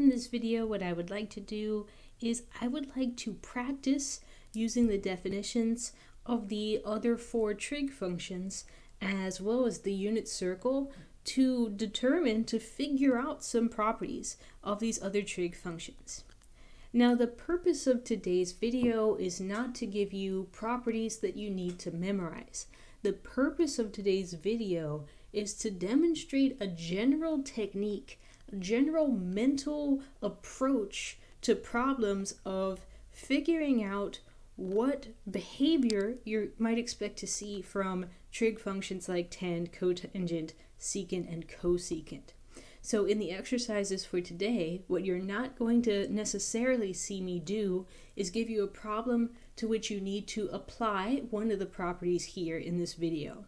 In this video, what I would like to do is I would like to practice using the definitions of the other four trig functions as well as the unit circle to figure out some properties of these other trig functions. Now, the purpose of today's video is not to give you properties that you need to memorize. The purpose of today's video is to demonstrate a general technique, a general mental approach to problems of figuring out what behavior you might expect to see from trig functions like tangent, cotangent, secant, and cosecant. So in the exercises for today, what you're not going to necessarily see me do is give you a problem to which you need to apply one of the properties here in this video.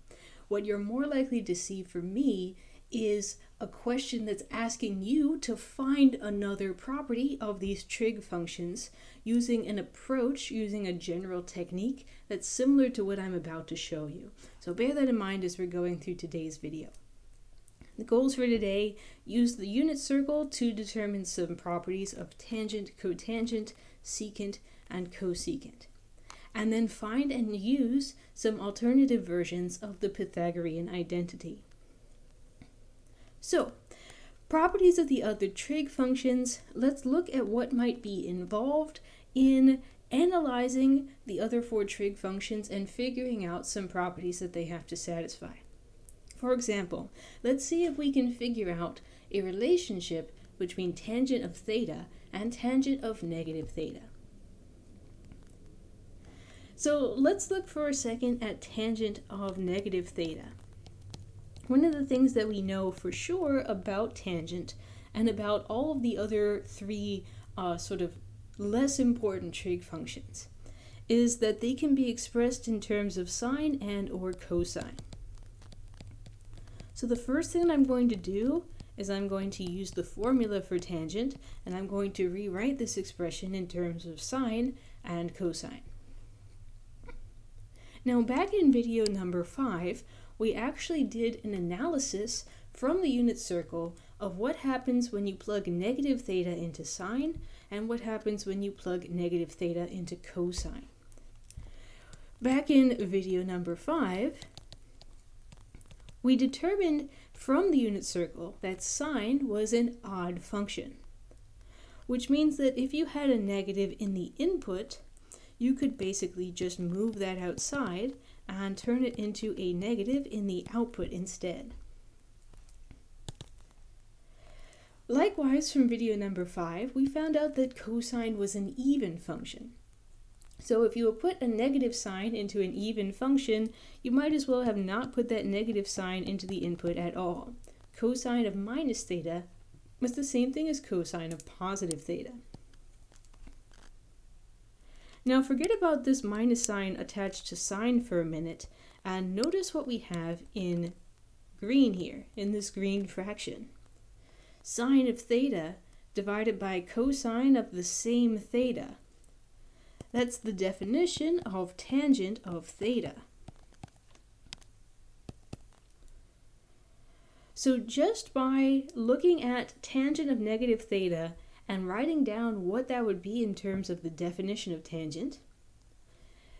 What you're more likely to see from me is a question that's asking you to find another property of these trig functions using an approach, using a general technique that's similar to what I'm about to show you. So bear that in mind as we're going through today's video. The goals for today: use the unit circle to determine some properties of tangent, cotangent, secant, and cosecant. And then find and use some alternative versions of the Pythagorean identity. So, properties of the other trig functions, let's look at what might be involved in analyzing the other four trig functions and figuring out some properties that they have to satisfy. For example, let's see if we can figure out a relationship between tangent of theta and tangent of negative theta. So let's look for a second at tangent of negative theta. One of the things that we know for sure about tangent and about all of the other three sort of less important trig functions is that they can be expressed in terms of sine and or cosine. So the first thing I'm going to do is I'm going to use the formula for tangent, and I'm going to rewrite this expression in terms of sine and cosine. Now, back in video number 5, we actually did an analysis from the unit circle of what happens when you plug negative theta into sine and what happens when you plug negative theta into cosine. Back in video number 5, we determined from the unit circle that sine was an odd function, which means that if you had a negative in the input, you could basically just move that outside and turn it into a negative in the output instead. Likewise, from video number 5, we found out that cosine was an even function. So if you put a negative sign into an even function, you might as well have not put that negative sign into the input at all. Cosine of minus theta was the same thing as cosine of positive theta. Now forget about this minus sign attached to sine for a minute, and notice what we have in green here, in this green fraction. Sine of theta divided by cosine of the same theta. That's the definition of tangent of theta. So just by looking at tangent of negative theta and writing down what that would be in terms of the definition of tangent,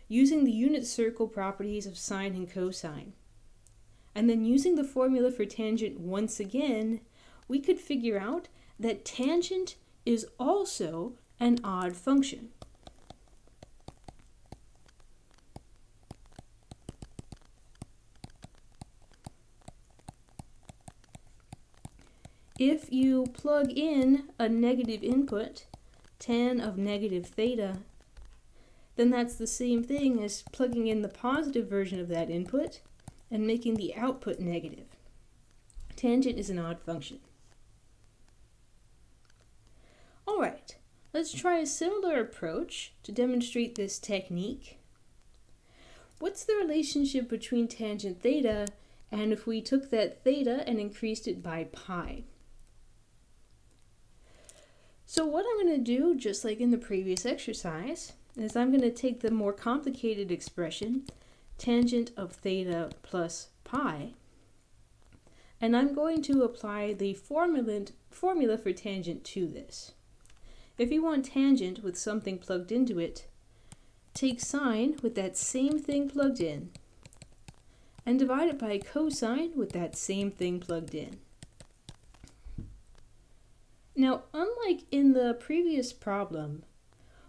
using the unit circle properties of sine and cosine, and then using the formula for tangent once again, we could figure out that tangent is also an odd function. If you plug in a negative input, tan of negative theta, then that's the same thing as plugging in the positive version of that input and making the output negative. Tangent is an odd function. Alright, let's try a similar approach to demonstrate this technique. What's the relationship between tangent theta and if we took that theta and increased it by pi? So what I'm going to do, just like in the previous exercise, is I'm going to take the more complicated expression, tangent of theta plus pi, and I'm going to apply the formula for tangent to this. If you want tangent with something plugged into it, take sine with that same thing plugged in, and divide it by cosine with that same thing plugged in. Now, unlike in the previous problem,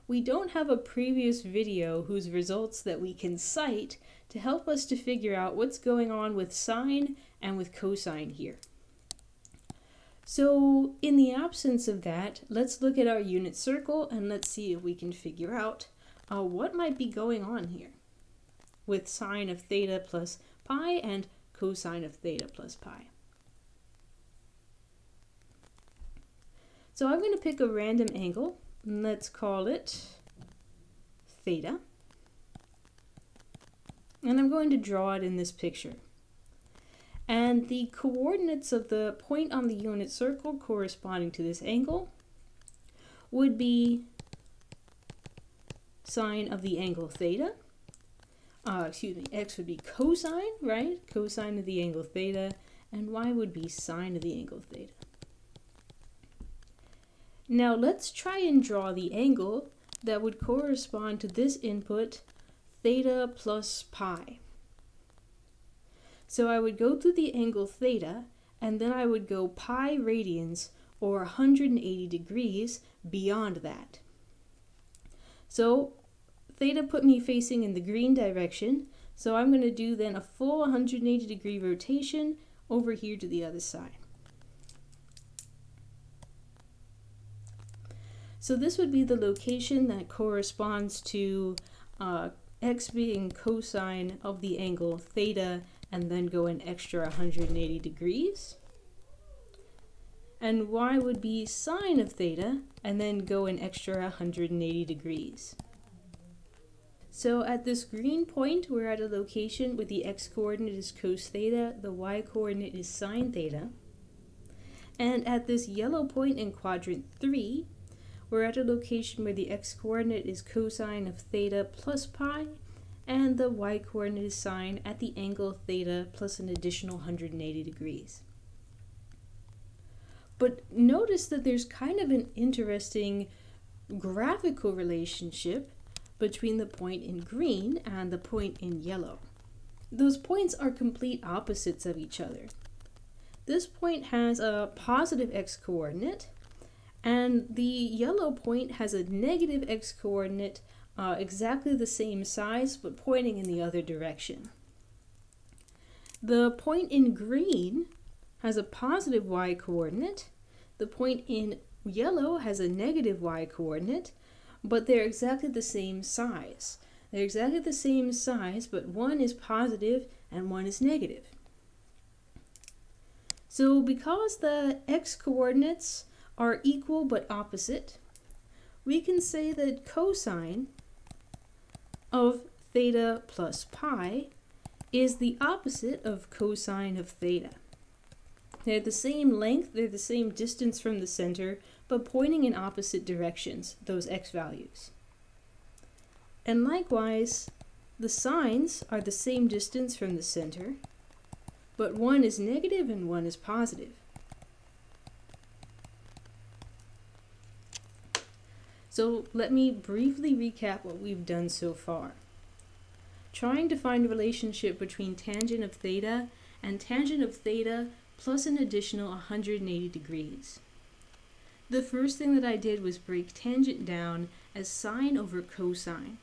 we don't have a previous video whose results that we can cite to help us to figure out what's going on with sine and with cosine here. So in the absence of that, let's look at our unit circle and let's see if we can figure out what might be going on here with sine of theta plus pi and cosine of theta plus pi. So I'm going to pick a random angle, and let's call it theta. And I'm going to draw it in this picture. And the coordinates of the point on the unit circle corresponding to this angle would be sine of the angle theta. X would be cosine, right? Cosine of the angle theta, and y would be sine of the angle theta. Now let's try and draw the angle that would correspond to this input, theta plus pi. So I would go through the angle theta, and then I would go pi radians, or 180 degrees, beyond that. So theta put me facing in the green direction, so I'm going to do then a full 180 degree rotation over here to the other side. So this would be the location that corresponds to x being cosine of the angle theta, and then go an extra 180 degrees. And y would be sine of theta, and then go an extra 180 degrees. So at this green point, we're at a location where the x-coordinate is cos theta, the y-coordinate is sine theta. And at this yellow point in quadrant 3, we're at a location where the x-coordinate is cosine of theta plus pi, and the y-coordinate is sine at the angle theta plus an additional 180 degrees. But notice that there's kind of an interesting graphical relationship between the point in green and the point in yellow. Those points are complete opposites of each other. This point has a positive x-coordinate, and the yellow point has a negative x-coordinate exactly the same size but pointing in the other direction. The point in green has a positive y-coordinate. The point in yellow has a negative y-coordinate, but they're exactly the same size. They're exactly the same size, but one is positive and one is negative. So because the x-coordinates are equal but opposite, we can say that cosine of theta plus pi is the opposite of cosine of theta. They're the same length, they're the same distance from the center, but pointing in opposite directions, those x values. And likewise, the sines are the same distance from the center, but one is negative and one is positive. So let me briefly recap what we've done so far. Trying to find a relationship between tangent of theta and tangent of theta plus an additional 180 degrees. The first thing that I did was break tangent down as sine over cosine.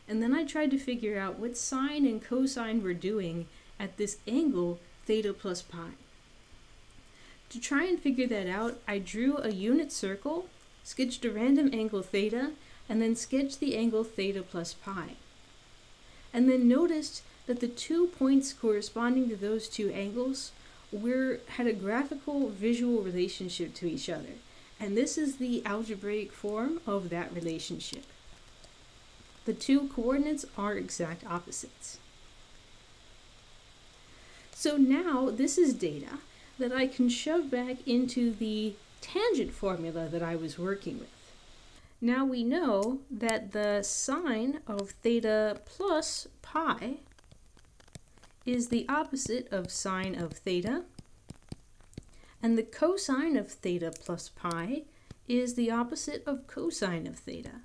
And then I tried to figure out what sine and cosine were doing at this angle theta plus pi. To try and figure that out, I drew a unit circle, sketched a random angle theta, and then sketched the angle theta plus pi. And then noticed that the 2 points corresponding to those two angles had a graphical visual relationship to each other. And this is the algebraic form of that relationship. The two coordinates are exact opposites. So now this is data that I can shove back into the tangent formula that I was working with. Now we know that the sine of theta plus pi is the opposite of sine of theta, And the cosine of theta plus pi is the opposite of cosine of theta.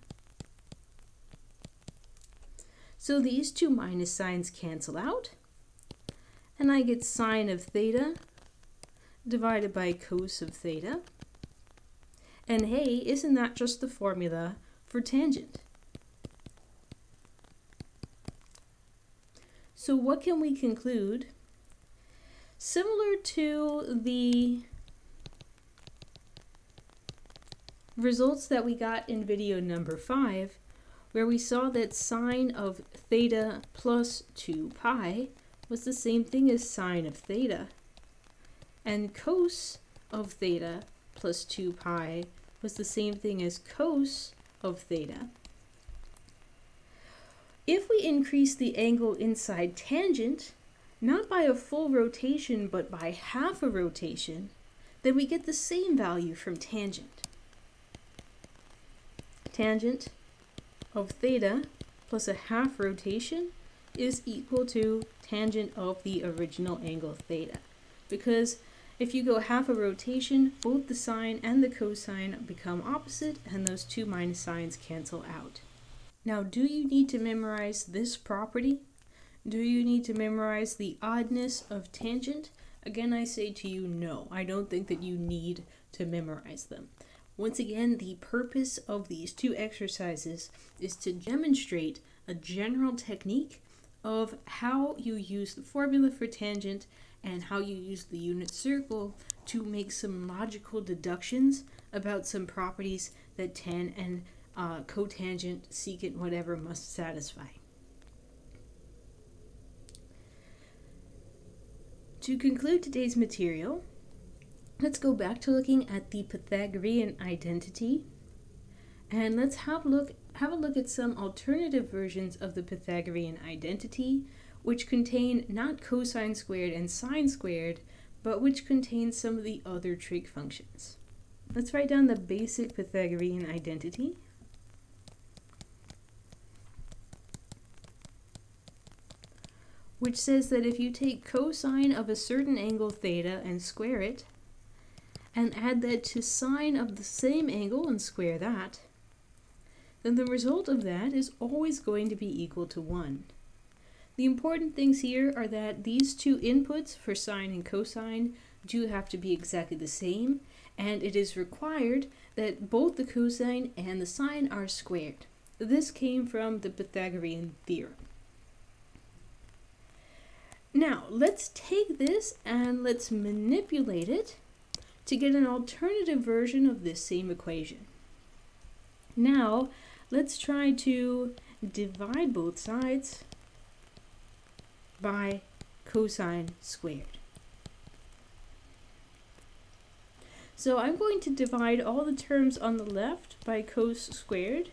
So these two minus signs cancel out, and I get sine of theta divided by cos of theta. And hey, isn't that just the formula for tangent? So what can we conclude? Similar to the results that we got in video number 5, where we saw that sine of theta plus 2 pi was the same thing as sine of theta, and cos of theta plus 2 pi was the same thing as cos of theta. If we increase the angle inside tangent, not by a full rotation but by half a rotation, then we get the same value from tangent. Tangent of theta plus a half rotation is equal to tangent of the original angle theta, because if you go half a rotation, both the sine and the cosine become opposite, and those two minus signs cancel out. Now, do you need to memorize this property? Do you need to memorize the oddness of tangent? Again, I say to you, no. I don't think that you need to memorize them. Once again, the purpose of these two exercises is to demonstrate a general technique of how you use the formula for tangent and how you use the unit circle to make some logical deductions about some properties that tan and cotangent, secant, whatever must satisfy. To conclude today's material, let's go back to looking at the Pythagorean identity, and let's have a look at some alternative versions of the Pythagorean identity, which contain not cosine squared and sine squared, but which contain some of the other trig functions. Let's write down the basic Pythagorean identity. Which says that if you take cosine of a certain angle theta and square it, and add that to sine of the same angle and square that, then the result of that is always going to be equal to 1. The important things here are that these two inputs for sine and cosine do have to be exactly the same, and it is required that both the cosine and the sine are squared. This came from the Pythagorean theorem. Now, let's take this and let's manipulate it to get an alternative version of this same equation. Now, let's try to divide both sides by cosine squared. So I'm going to divide all the terms on the left by cos squared.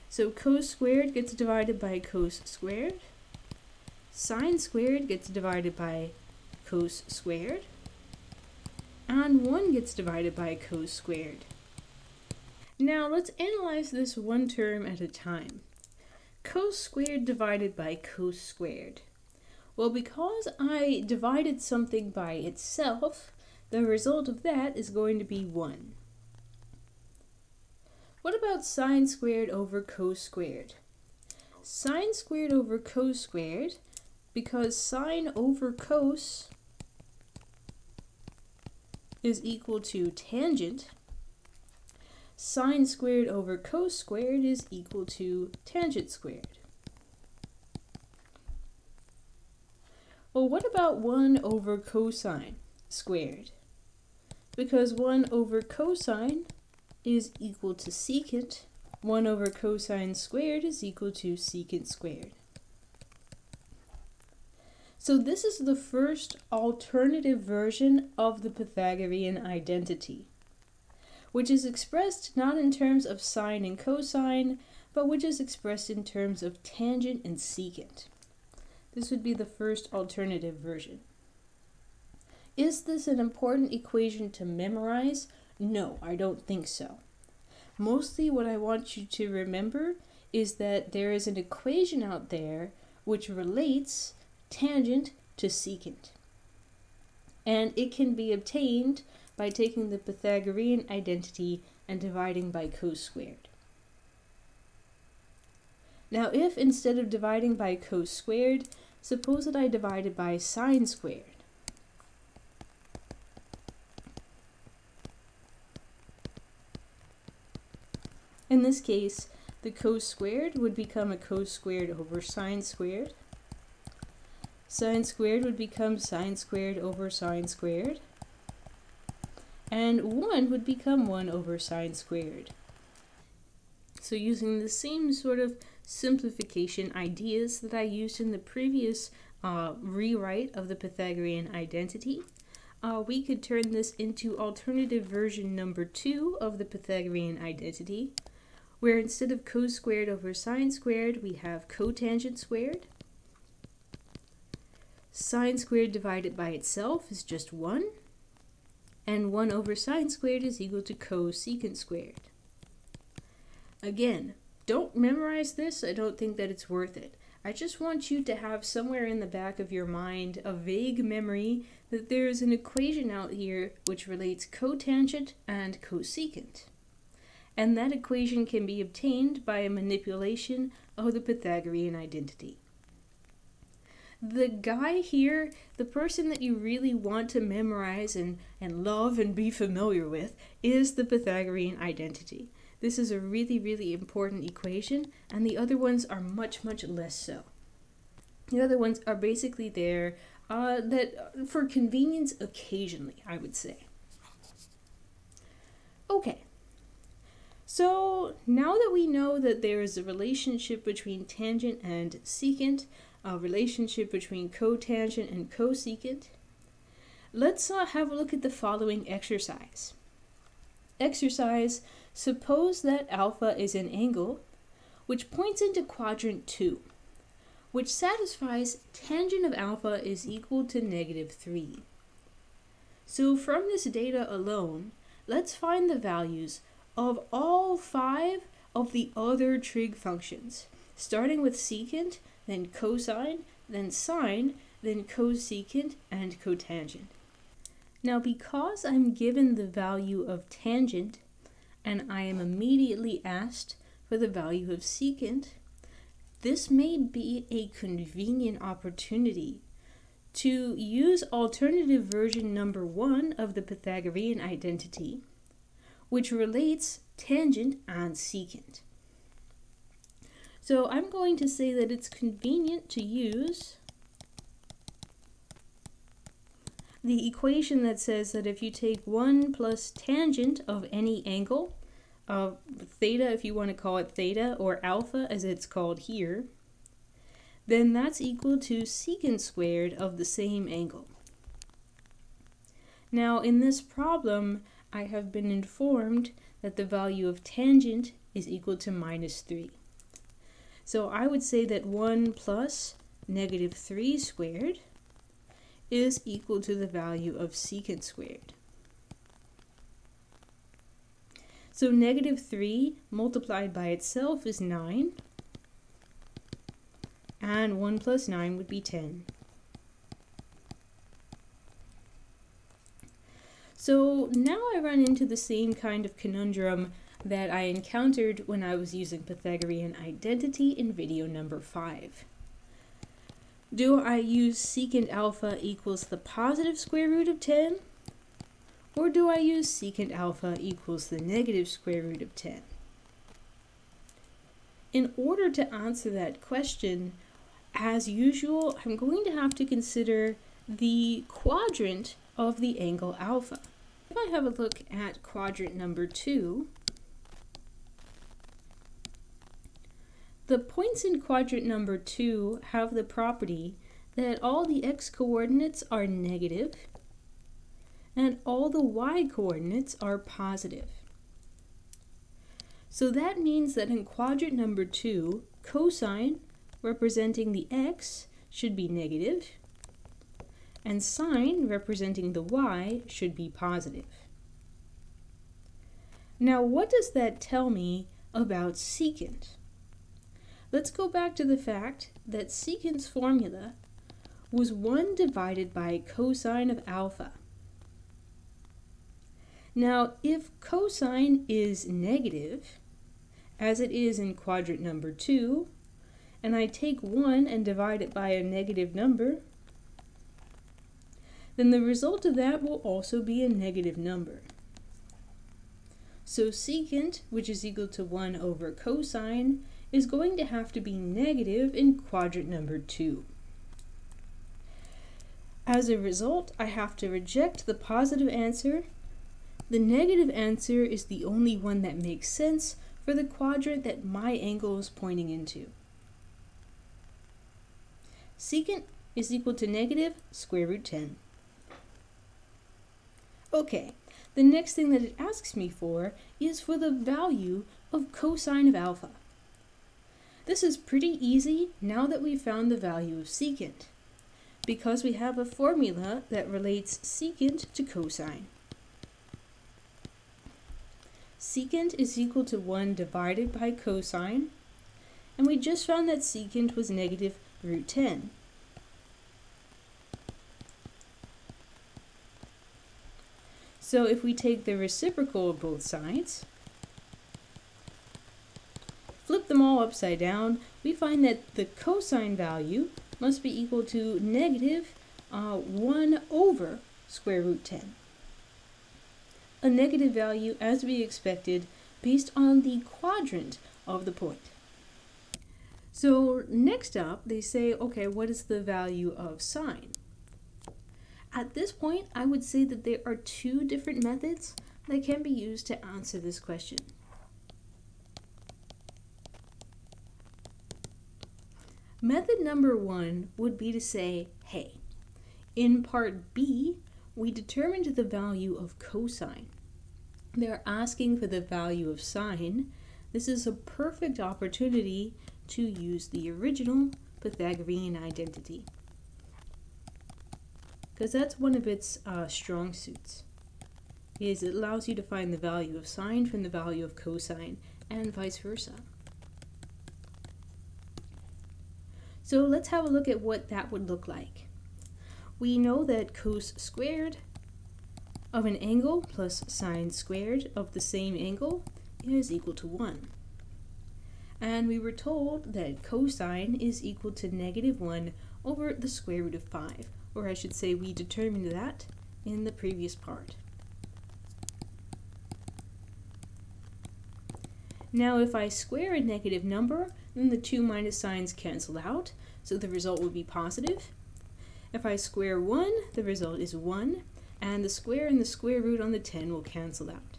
So cos squared gets divided by cos squared. Sine squared gets divided by cos squared, and 1 gets divided by cos squared. Now let's analyze this one term at a time. Cos squared divided by cos squared. Well, because I divided something by itself, the result of that is going to be 1. What about sine squared over cos squared? Sine squared over cos squared, because sine over cos is equal to tangent, sine squared over cos squared is equal to tangent squared. Well, what about 1 over cosine squared? Because 1 over cosine is equal to secant, 1 over cosine squared is equal to secant squared. So this is the first alternative version of the Pythagorean identity, which is expressed not in terms of sine and cosine, but which is expressed in terms of tangent and secant. This would be the first alternative version. Is this an important equation to memorize? No, I don't think so. Mostly what I want you to remember is that there is an equation out there which relates tangent to secant. And it can be obtained by taking the Pythagorean identity and dividing by cos squared. Now if instead of dividing by cos squared, suppose that I divided by sine squared. In this case, the cos squared would become a cos squared over sine squared. Sine squared would become sine squared over sine squared. And 1 would become 1 over sine squared. So using the same sort of simplification ideas that I used in the previous rewrite of the Pythagorean identity, we could turn this into alternative version number 2 of the Pythagorean identity, where instead of cos squared over sine squared, we have cotangent squared. Sine squared divided by itself is just 1, and 1 over sine squared is equal to cosecant squared. Again, don't memorize this. I don't think that it's worth it. I just want you to have somewhere in the back of your mind a vague memory that there is an equation out here which relates cotangent and cosecant. And that equation can be obtained by a manipulation of the Pythagorean identity. The guy here, the person that you really want to memorize and love and be familiar with, is the Pythagorean identity. This is a really, really important equation, and the other ones are much, much less so. The other ones are basically there for convenience occasionally, I would say. Okay. So now that we know that there is a relationship between tangent and secant, a relationship between cotangent and cosecant, let's have a look at the following exercise. Exercise, suppose that alpha is an angle which points into quadrant 2, which satisfies tangent of alpha is equal to -3. So from this data alone, let's find the values of all 5 of the other trig functions, starting with secant, then cosine, then sine, then cosecant, and cotangent. Now because I'm given the value of tangent, and I am immediately asked for the value of secant, this may be a convenient opportunity to use alternative version number 1 of the Pythagorean identity, which relates tangent and secant. So I'm going to say that it's convenient to use the equation that says that if you take 1 plus tangent of any angle, theta if you want to call it theta, or alpha as it's called here, then that's equal to secant squared of the same angle. Now in this problem, I have been informed that the value of tangent is equal to -3. So I would say that 1 plus -3 squared is equal to the value of secant squared. So -3 multiplied by itself is 9, and 1 plus 9 would be 10. So now I run into the same kind of conundrum that I encountered when I was using Pythagorean identity in video number 5. Do I use secant alpha equals the positive square root of 10? Or do I use secant alpha equals the negative square root of 10? In order to answer that question, as usual, I'm going to have to consider the quadrant of the angle alpha. If I have a look at quadrant number 2, the points in quadrant number 2 have the property that all the x-coordinates are negative and all the y-coordinates are positive. So that means that in quadrant number 2, cosine, representing the x, should be negative, and sine, representing the y, should be positive. Now, what does that tell me about secant? Let's go back to the fact that secant's formula was 1 divided by cosine of alpha. Now, if cosine is negative, as it is in quadrant number 2, and I take 1 and divide it by a negative number, then the result of that will also be a negative number. So secant, which is equal to 1 over cosine, is going to have to be negative in quadrant number 2. As a result, I have to reject the positive answer. The negative answer is the only one that makes sense for the quadrant that my angle is pointing into. Secant is equal to negative square root 10. Okay, the next thing that it asks me for is for the value of cosine of alpha. This is pretty easy now that we've found the value of secant, because we have a formula that relates secant to cosine. Secant is equal to 1 divided by cosine, and we just found that secant was negative root 10. So if we take the reciprocal of both sides, flip them all upside down, we find that the cosine value must be equal to negative 1 over square root 10. A negative value as we expected based on the quadrant of the point. So next up they say, okay, what is the value of sine? At this point I would say that there are 2 different methods that can be used to answer this question. Method number 1 would be to say, hey, in part B, we determined the value of cosine. They're asking for the value of sine. This is a perfect opportunity to use the original Pythagorean identity, because that's one of its strong suits. It allows you to find the value of sine from the value of cosine, and vice versa. So let's have a look at what that would look like. We know that cos squared of an angle plus sine squared of the same angle is equal to 1. And we were told that cosine is equal to negative 1 over the square root of 5. Or I should say we determined that in the previous part. Now if I square a negative number, then the 2 minus signs cancel out, so the result would be positive. If I square 1, the result is 1, and the square and the square root on the 10 will cancel out.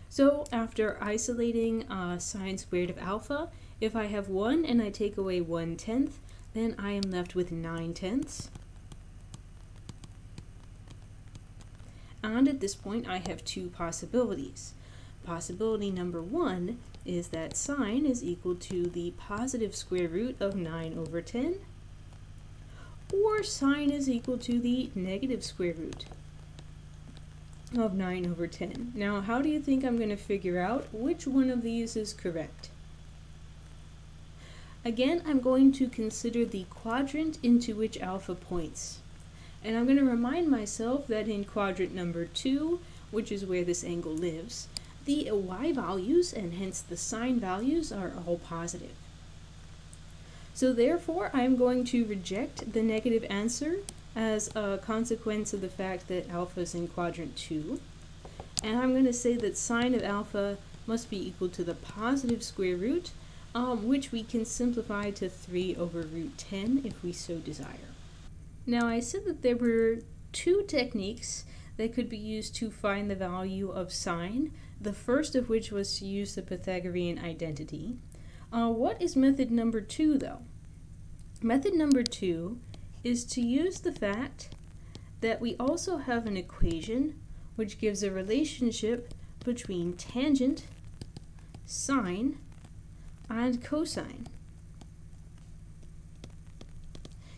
So after isolating sine squared of alpha, if I have 1 and I take away 1/10, then I am left with 9/10. And at this point I have 2 possibilities. Possibility number 1 is that sine is equal to the positive square root of 9 over 10, or sine is equal to the negative square root of 9 over 10. Now, how do you think I'm going to figure out which one of these is correct? Again, I'm going to consider the quadrant into which alpha points. And I'm going to remind myself that in quadrant number 2, which is where this angle lives, the y values, and hence the sine values, are all positive. So therefore, I'm going to reject the negative answer as a consequence of the fact that alpha is in quadrant 2. And I'm going to say that sine of alpha must be equal to the positive square root, which we can simplify to 3 over root 10 if we so desire. Now I said that there were 2 techniques that could be used to find the value of sine, the first of which was to use the Pythagorean identity. What is method number 2 though? Method number 2 is to use the fact that we also have an equation which gives a relationship between tangent, sine, and cosine.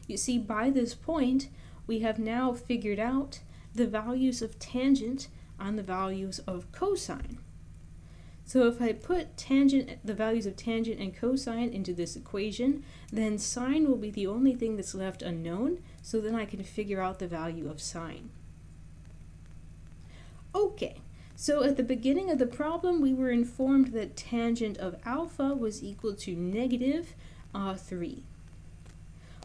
You see, by this point, we have now figured out the values of tangent and the values of cosine. So if I put the values of tangent and cosine into this equation, then sine will be the only thing that's left unknown, so then I can figure out the value of sine. Okay, so at the beginning of the problem, we were informed that tangent of alpha was equal to negative 3.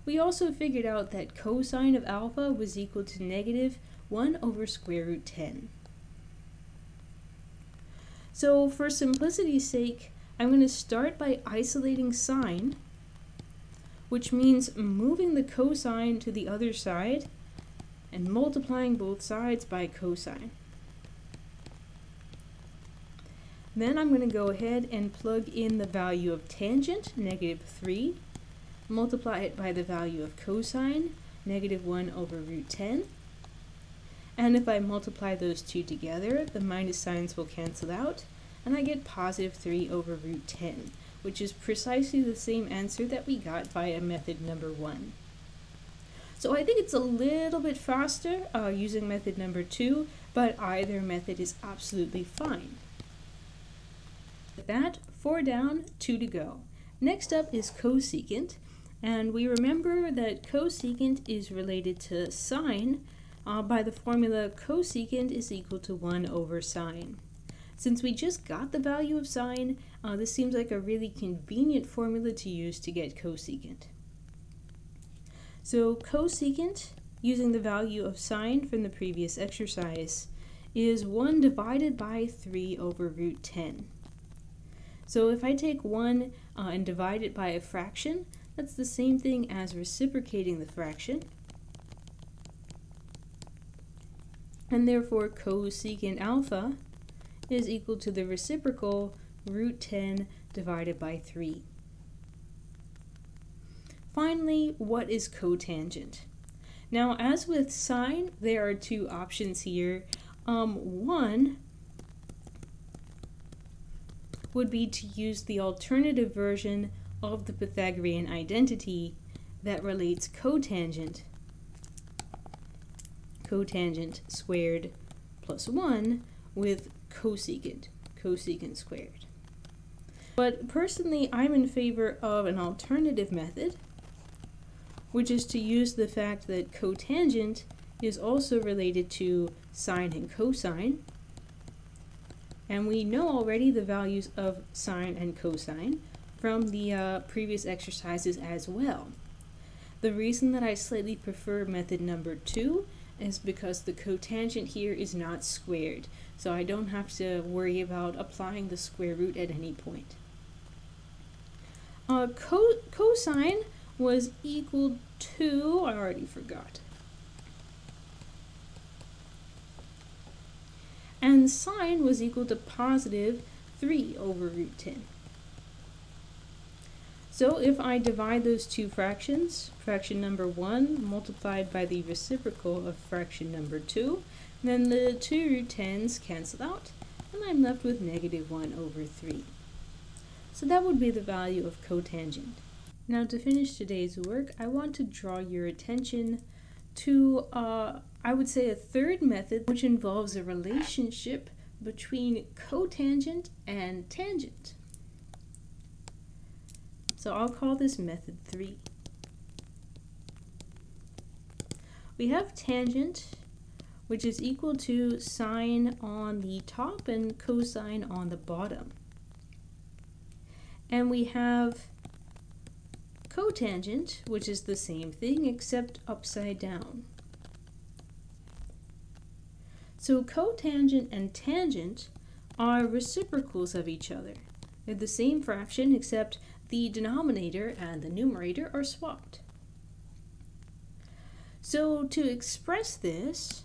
We also figured out that cosine of alpha was equal to negative 1 over square root 10. So for simplicity's sake, I'm going to start by isolating sine, which means moving the cosine to the other side and multiplying both sides by cosine. Then I'm going to go ahead and plug in the value of tangent, negative 3, multiply it by the value of cosine, negative 1 over root 10. And if I multiply those two together, the minus signs will cancel out, and I get positive 3 over root 10, which is precisely the same answer that we got via method number 1. So I think it's a little bit faster using method number 2, but either method is absolutely fine. With that, 4 down, 2 to go. Next up is cosecant, and we remember that cosecant is related to sine by the formula cosecant is equal to 1 over sine. Since we just got the value of sine, this seems like a really convenient formula to use to get cosecant. So cosecant, using the value of sine from the previous exercise, is 1 divided by 3 over root 10. So if I take 1 and divide it by a fraction, that's the same thing as reciprocating the fraction. And therefore cosecant alpha is equal to the reciprocal root 10 divided by 3. Finally, what is cotangent? Now, as with sine, there are two options here. One would be to use the alternative version of the Pythagorean identity that relates cotangent squared plus 1 with cosecant squared. But personally, I'm in favor of an alternative method, which is to use the fact that cotangent is also related to sine and cosine. And we know already the values of sine and cosine from the previous exercises as well. The reason that I slightly prefer method number 2 is because the cotangent here is not squared, so I don't have to worry about applying the square root at any point. Cosine was equal to, I already forgot. And sine was equal to positive 3 over root 10. So if I divide those two fractions, fraction number 1 multiplied by the reciprocal of fraction number 2, then the two root 10s cancel out, and I'm left with negative 1 over 3. So that would be the value of cotangent. Now to finish today's work, I want to draw your attention to I would say a third method, which involves a relationship between cotangent and tangent. So I'll call this method 3. We have tangent, which is equal to sine on the top and cosine on the bottom. And we have cotangent, which is the same thing except upside down. So cotangent and tangent are reciprocals of each other. They're the same fraction except the denominator and the numerator are swapped. So to express this,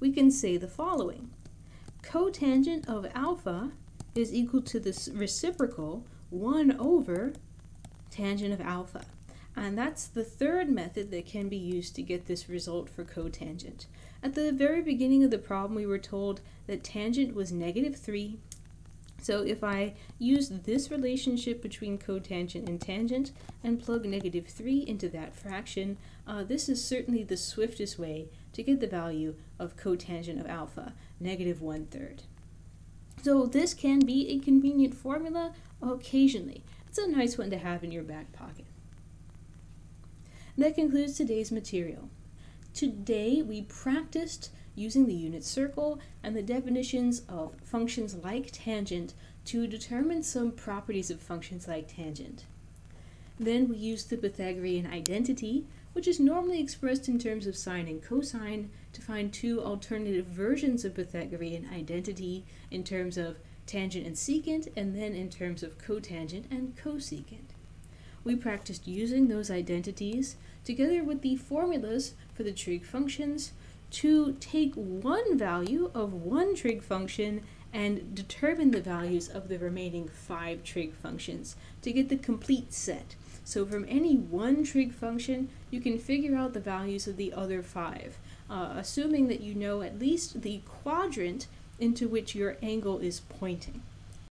we can say the following. Cotangent of alpha is equal to the reciprocal 1 over tangent of alpha. And that's the third method that can be used to get this result for cotangent. At the very beginning of the problem, we were told that tangent was negative 3. So if I use this relationship between cotangent and tangent and plug negative 3 into that fraction, this is certainly the swiftest way to get the value of cotangent of alpha, negative 1/3. So this can be a convenient formula occasionally. It's a nice one to have in your back pocket. That concludes today's material. Today we practiced using the unit circle and the definitions of functions like tangent to determine some properties of functions like tangent. Then we used the Pythagorean identity, which is normally expressed in terms of sine and cosine, to find two alternative versions of Pythagorean identity in terms of tangent and secant, and then in terms of cotangent and cosecant. We practiced using those identities together with the formulas for the trig functions to take one value of one trig function and determine the values of the remaining 5 trig functions to get the complete set. So from any one trig function, you can figure out the values of the other 5, assuming that you know at least the quadrant into which your angle is pointing.